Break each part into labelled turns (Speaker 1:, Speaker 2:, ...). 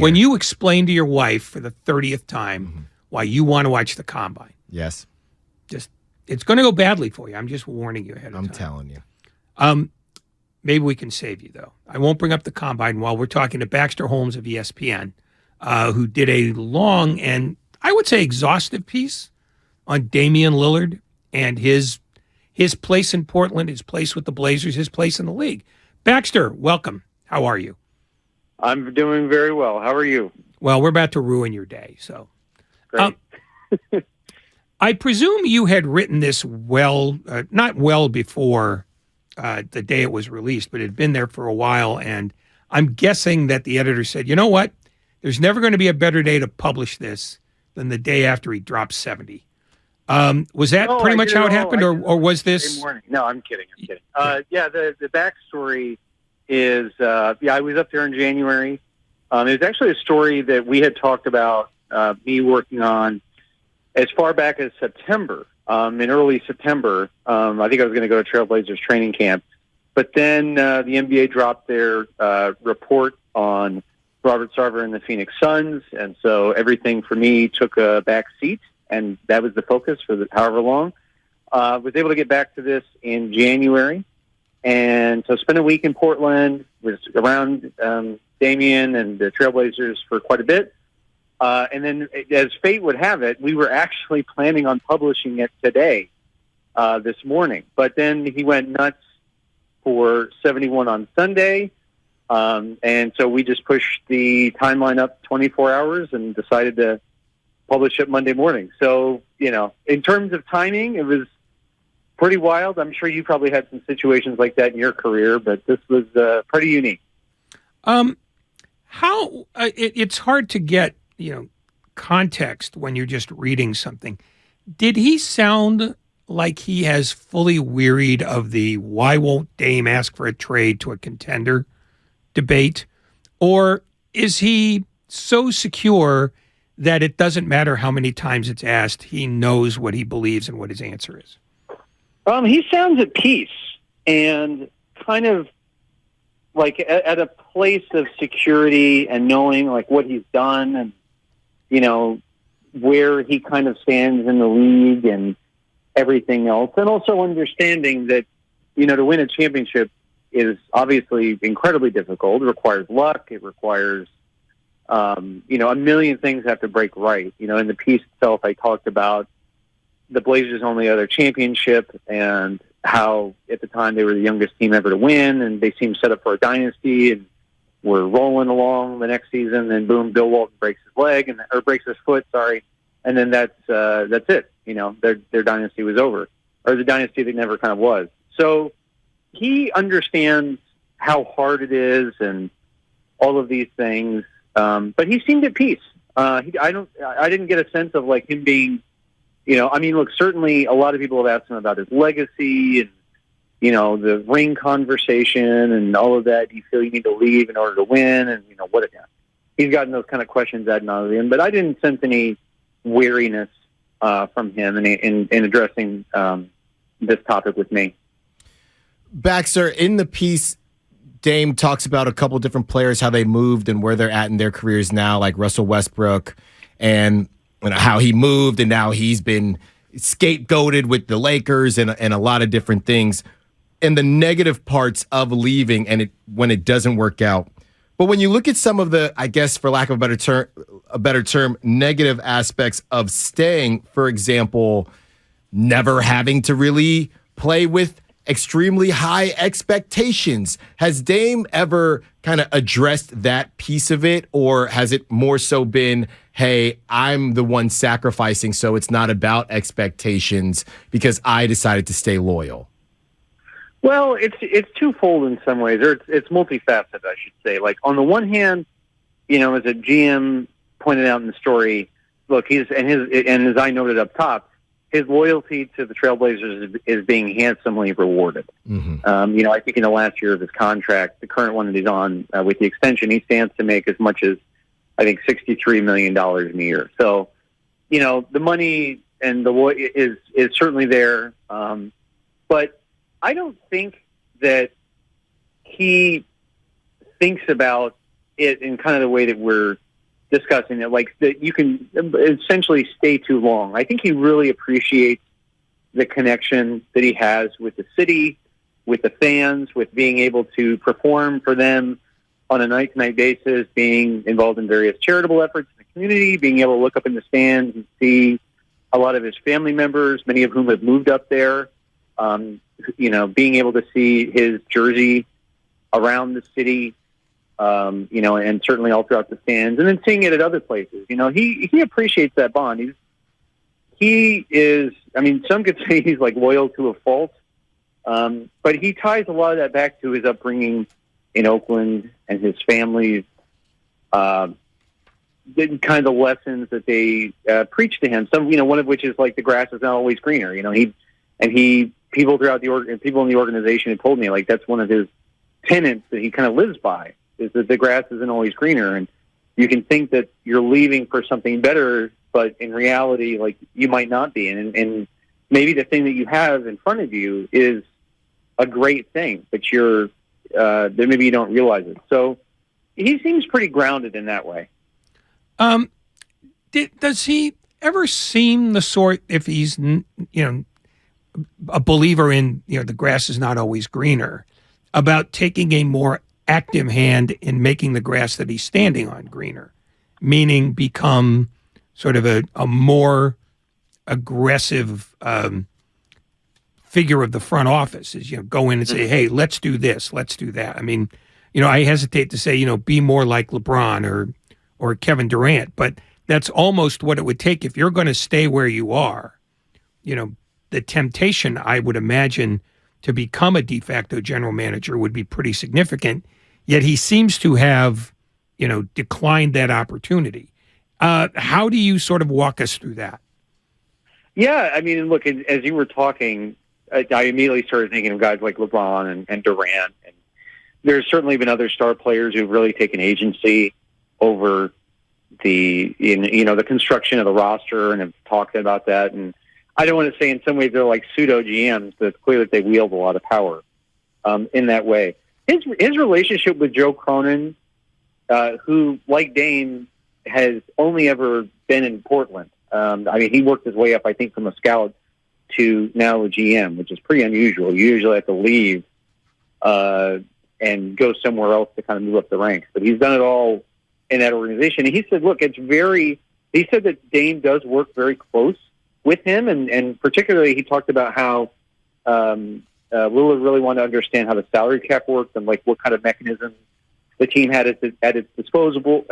Speaker 1: When you explain to your wife for the 30th time why you want to watch the combine,
Speaker 2: Yes,
Speaker 1: it's going to go badly for you. I'm just warning you ahead of time.
Speaker 2: I'm telling you.
Speaker 1: Maybe we can save you, though. I won't bring up the combine while we're talking to Baxter Holmes of ESPN, who did a long and I would say exhaustive piece on Damian Lillard and his place in Portland, his place with the Blazers, his place in the league. Baxter, welcome. How are you?
Speaker 3: I'm doing very well. How are you?
Speaker 1: Well, we're about to ruin your day, so.
Speaker 3: Great.
Speaker 1: I presume you had written this not well before the day it was released, but it had been there for a while, and I'm guessing that the editor said, you know what? There's never going to be a better day to publish this than the day after he dropped 70. Was that pretty much how it happened, or was this?
Speaker 3: No, I'm kidding. The backstory is, I was up there in January. It was actually a story that we had talked about, me working on as far back as September. In early September, I think I was going to go to Trailblazers training camp. But then the NBA dropped their report on Robert Sarver and the Phoenix Suns, and so everything for me took a back seat, and that was the focus for however long. Was able to get back to this in January, and so spent a week in Portland, was around Damian and the Trailblazers for quite a bit. And then, as fate would have it, we were actually planning on publishing it today, this morning. But then he went nuts for 71 on Sunday, and so we just pushed the timeline up 24 hours and decided to publish it Monday morning. So, in terms of timing, it was pretty wild. I'm sure you probably had some situations like that in your career, but this was pretty unique.
Speaker 1: It's hard to get context when you're just reading something. Did he sound like he has fully wearied of the why won't Dame ask for a trade to a contender debate? Or is he so secure that it doesn't matter how many times it's asked, he knows what he believes and what his answer is?
Speaker 3: He sounds at peace and kind of like at a place of security and knowing like what he's done and where he kind of stands in the league and everything else. And also understanding that, to win a championship is obviously incredibly difficult. It requires luck. It requires, a million things have to break right. In the piece itself, I talked about the Blazers' only other championship and how at the time they were the youngest team ever to win, and they seemed set up for a dynasty and were rolling along the next season. Then boom, Bill Walton breaks his leg or breaks his foot. Sorry, and then that's it. Their dynasty was over, or the dynasty that never kind of was. So he understands how hard it is and all of these things, but he seemed at peace. I didn't get a sense of like him being. Look, certainly a lot of people have asked him about his legacy and, the ring conversation and all of that. Do you feel you need to leave in order to win? And, he's gotten those kind of questions ad nauseum, but I didn't sense any weariness from him in addressing this topic with me.
Speaker 2: Baxter, in the piece, Dame talks about a couple different players, how they moved and where they're at in their careers now, like Russell Westbrook, and how he moved, and now he's been scapegoated with the Lakers and a lot of different things, and the negative parts of leaving and when it doesn't work out. But when you look at some of the, I guess, for lack of a better term, negative aspects of staying, for example, never having to really play with extremely high expectations. Has Dame ever kind of addressed that piece of it, or has it more so been, hey, I'm the one sacrificing, so it's not about expectations because I decided to stay loyal?
Speaker 3: Well, it's twofold in some ways, or it's multifaceted, I should say. Like on the one hand, as a GM pointed out in the story, look, and as I noted up top, his loyalty to the Trailblazers is being handsomely rewarded. Mm-hmm. I think in the last year of his contract, the current one that he's on with the extension, he stands to make as much as, I think, $63 million in a year. So, the money and the is certainly there. But I don't think that he thinks about it in kind of the way that we're discussing it, like that you can essentially stay too long. I think he really appreciates the connection that he has with the city, with the fans, with being able to perform for them on a night-to-night basis, being involved in various charitable efforts in the community, being able to look up in the stands and see a lot of his family members, many of whom have moved up there, being able to see his jersey around the city, and certainly all throughout the stands, and then seeing it at other places. He appreciates that bond. He is, some could say he's like loyal to a fault, but he ties a lot of that back to his upbringing in Oakland and his family's the kind of lessons that they preach to him. Some, one of which is like the grass is not always greener. People throughout people in the organization had told me like that's one of his tenets that he kind of lives by, is that the grass isn't always greener, and you can think that you're leaving for something better, but in reality, like you might not be, and maybe the thing that you have in front of you is a great thing, but that maybe you don't realize it. So he seems pretty grounded in that way.
Speaker 1: Does he ever seem the sort, if he's a believer in the grass is not always greener, about taking a more active hand in making the grass that he's standing on greener, meaning become sort of a more aggressive figure of the front office, is go in and say, hey, let's do this, let's do that. I hesitate to say be more like LeBron or Kevin Durant, but that's almost what it would take if you're going to stay where you are. The temptation, I would imagine, to become a de facto general manager would be pretty significant. Yet he seems to have, declined that opportunity. How do you sort of walk us through that?
Speaker 3: Yeah, look, as you were talking, I immediately started thinking of guys like LeBron and Durant. And there's certainly been other star players who've really taken agency over the construction of the roster and have talked about that. And I don't want to say in some ways they're like pseudo GMs, but it's clear that they wield a lot of power in that way. His relationship with Joe Cronin, who, like Dame, has only ever been in Portland. He worked his way up, I think, from a scout to now a GM, which is pretty unusual. You usually have to leave and go somewhere else to kind of move up the ranks. But he's done it all in that organization. And he said, look, he said that Dame does work very close with him, and particularly he talked about how Lillard really wanted to understand how the salary cap worked and like what kind of mechanisms the team had at its disposal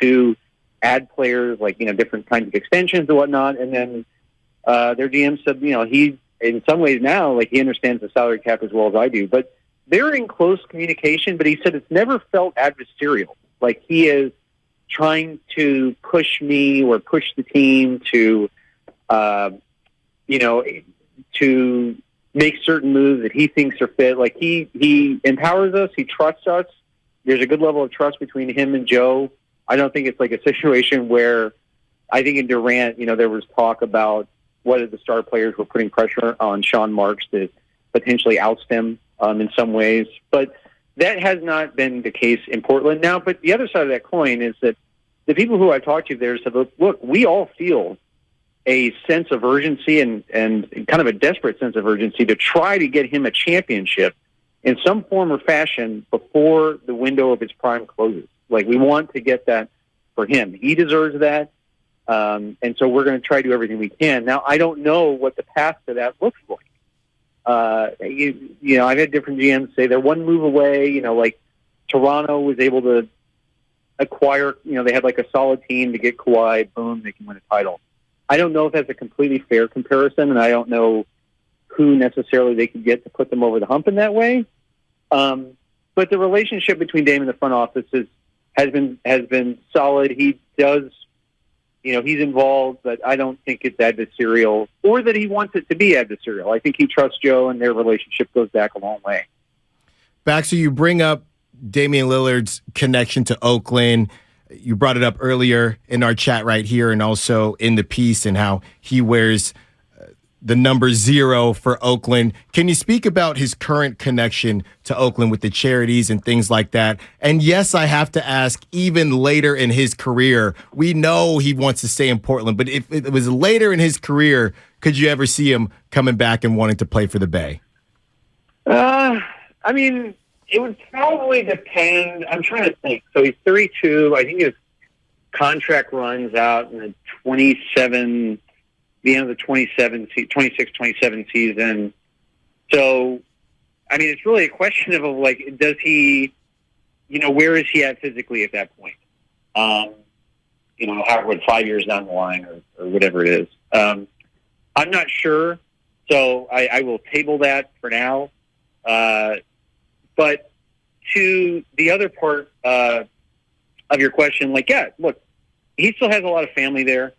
Speaker 3: to add players, like different kinds of extensions and whatnot. And then their GM said, he in some ways now, like, he understands the salary cap as well as I do, but they're in close communication. But he said it's never felt adversarial. Like he is trying to push me or push the team to, to make certain moves that he thinks are fit. Like he empowers us. He trusts us. There's a good level of trust between him and Joe. I don't think it's like a situation where, I think in Durant, there was talk about whether the star players were putting pressure on Sean Marks to potentially oust him in some ways. But that has not been the case in Portland now. But the other side of that coin is that the people who I talked to there said, look, we all feel a sense of urgency and kind of a desperate sense of urgency to try to get him a championship in some form or fashion before the window of his prime closes. Like, we want to get that for him. He deserves that. And so we're going to try to do everything we can. Now, I don't know what the path to that looks like. I've had different GMs say they're one move away. Like Toronto was able to acquire, they had like a solid team to get Kawhi. Boom, they can win a title. I don't know if that's a completely fair comparison, and I don't know who necessarily they could get to put them over the hump in that way. But the relationship between Dame and the front office has been solid. He does, he's involved, but I don't think it's adversarial or that he wants it to be adversarial. I think he trusts Joe, and their relationship goes back a long way.
Speaker 2: Baxter, you bring up Damian Lillard's connection to Oakland. You brought it up earlier in our chat right here and also in the piece, and how he wears the number 0 for Oakland. Can you speak about his current connection to Oakland with the charities and things like that? And yes, I have to ask, even later in his career, we know he wants to stay in Portland, but if it was later in his career, could you ever see him coming back and wanting to play for the Bay?
Speaker 3: I mean, it would probably depend. I'm trying to think. So he's 32. I think his contract runs out in the the end of the 26-27 season. So, I mean, it's really a question of like, does he, where is he at physically at that point? How 5 years down the line or whatever it is. I'm not sure. So I will table that for now. But to the other part of your question, look, he still has a lot of family there.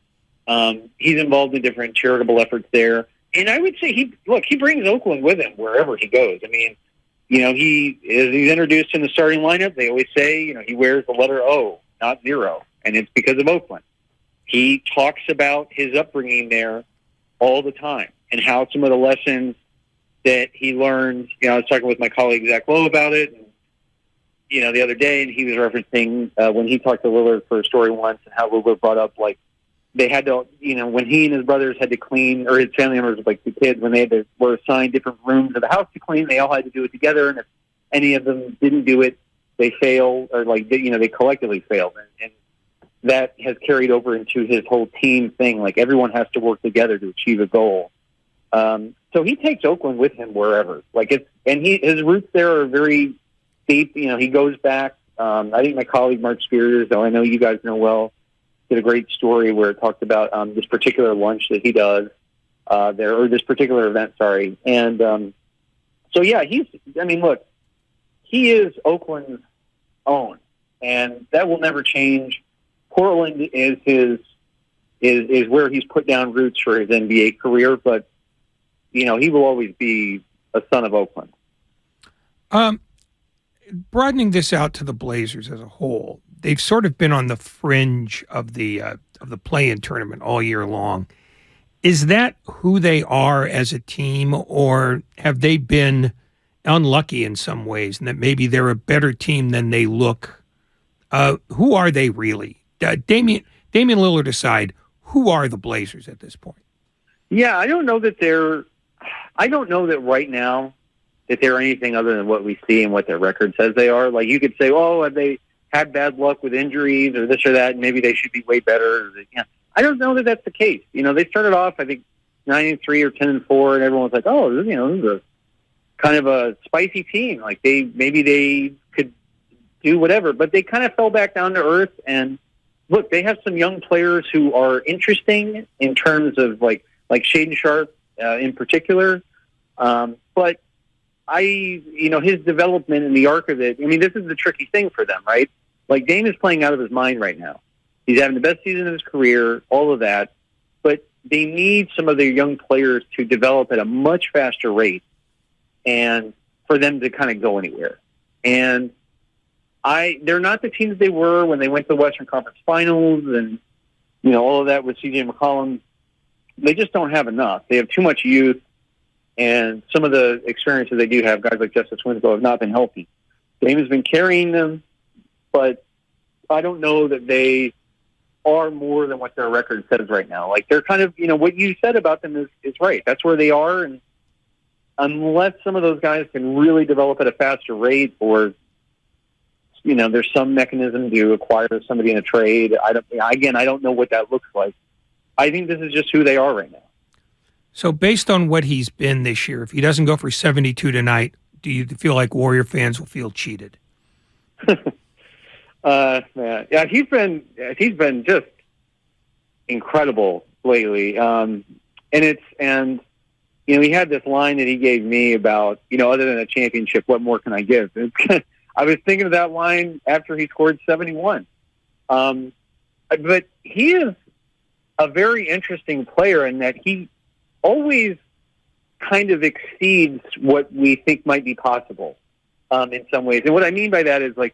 Speaker 3: He's involved in different charitable efforts there. And I would say he brings Oakland with him wherever he goes. I mean, he's introduced in the starting lineup. They always say, he wears the letter O, not 0. And it's because of Oakland. He talks about his upbringing there all the time and how some of the lessons that he learned, I was talking with my colleague Zach Lowe about it, and, the other day, and he was referencing when he talked to Lillard for a story once and how Lillard brought up, they had to, when he and his brothers had to clean, or his family members, the kids, when were assigned different rooms of the house to clean, they all had to do it together, and if any of them didn't do it, they failed, or they collectively failed, and that has carried over into his whole team thing. Everyone has to work together to achieve a goal. So he takes Oakland with him wherever. His roots there are very deep. He goes back. I think my colleague Mark Spears, though I know you guys know well, did a great story where it talked about this particular lunch that he does there, or this particular event. Sorry, and so yeah, look, he is Oakland's own, and that will never change. Portland is where he's put down roots for his NBA career, but he will always be a son of Oakland.
Speaker 1: Broadening this out to the Blazers as a whole, they've sort of been on the fringe of the play-in tournament all year long. Is that who they are as a team, or have they been unlucky in some ways, and that maybe they're a better team than they look? Who are they really? Damian Lillard aside, who are the Blazers at this point?
Speaker 3: Yeah, I don't know that right now that they're anything other than what we see and what their record says they are. You could say, have they had bad luck with injuries or this or that, and maybe they should be way better. I don't know that that's the case. They started off, I think, 9-3 or 10-4, and everyone was like, this is a kind of a spicy team. Maybe they could do whatever, but they kind of fell back down to earth. And look, they have some young players who are interesting in terms of like Shaedon Sharpe in particular. But his development in the arc of it, this is the tricky thing for them, right? Dame is playing out of his mind right now. He's having the best season of his career, all of that. But they need some of their young players to develop at a much faster rate and for them to kind of go anywhere. And they're not the teams they were when they went to the Western Conference Finals and, all of that with C.J. McCollum. They just don't have enough. They have too much youth, and some of the experiences they do have, guys like Justice Winslow, have not been healthy. Dame has been carrying them, but I don't know that they are more than what their record says right now. They're kind of, what you said about them is right. That's where they are, and unless some of those guys can really develop at a faster rate, or there's some mechanism to acquire somebody in a trade. I don't know what that looks like. I think this is just who they are right now.
Speaker 1: So based on what he's been this year, if he doesn't go for 72 tonight, do you feel like Warrior fans will feel cheated?
Speaker 3: Yeah, he's been just incredible lately. He had this line that he gave me about, other than a championship, what more can I give? I was thinking of that line after he scored 71. But he is a very interesting player in that he always kind of exceeds what we think might be possible in some ways. And what I mean by that is, I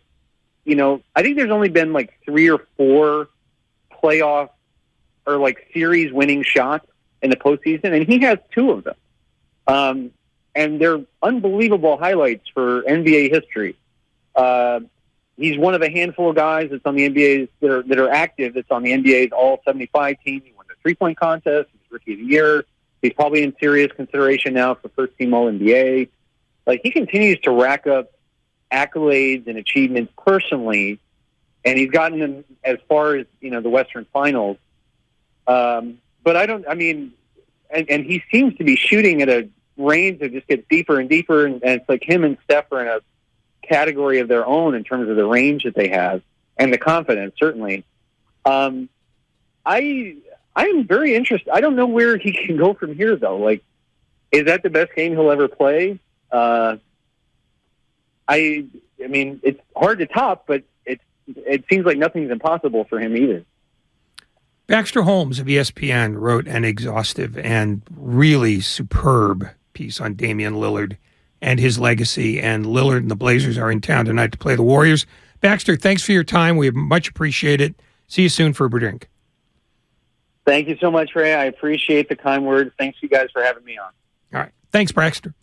Speaker 3: think there's only been 3 or 4 playoff or series winning shots in the postseason, and he has two of them. And they're unbelievable highlights for NBA history. He's one of a handful of guys that's on the NBA's that are active. That's on the NBA's All-75 team. He won the three-point contest. He's Rookie of the Year. He's probably in serious consideration now for first-team All-NBA. Like, he continues to rack up accolades and achievements personally, and he's gotten them as far as the Western Finals. But and he seems to be shooting at a range that just gets deeper and deeper, and it's like him and Steph are in a category of their own in terms of the range that they have and the confidence, certainly. I'm very interested. I don't know where he can go from here, though. Like, is that the best game he'll ever play? It's hard to top, but it seems like nothing's impossible for him either.
Speaker 1: Baxter Holmes of ESPN wrote an exhaustive and really superb piece on Damian Lillard and his legacy, and Lillard and the Blazers are in town tonight to play the Warriors. Baxter, thanks for your time. We much appreciate it. See you soon for a drink.
Speaker 3: Thank you so much, Ray. I appreciate the kind words. Thanks you guys for having me on.
Speaker 1: All right. Thanks, Baxter.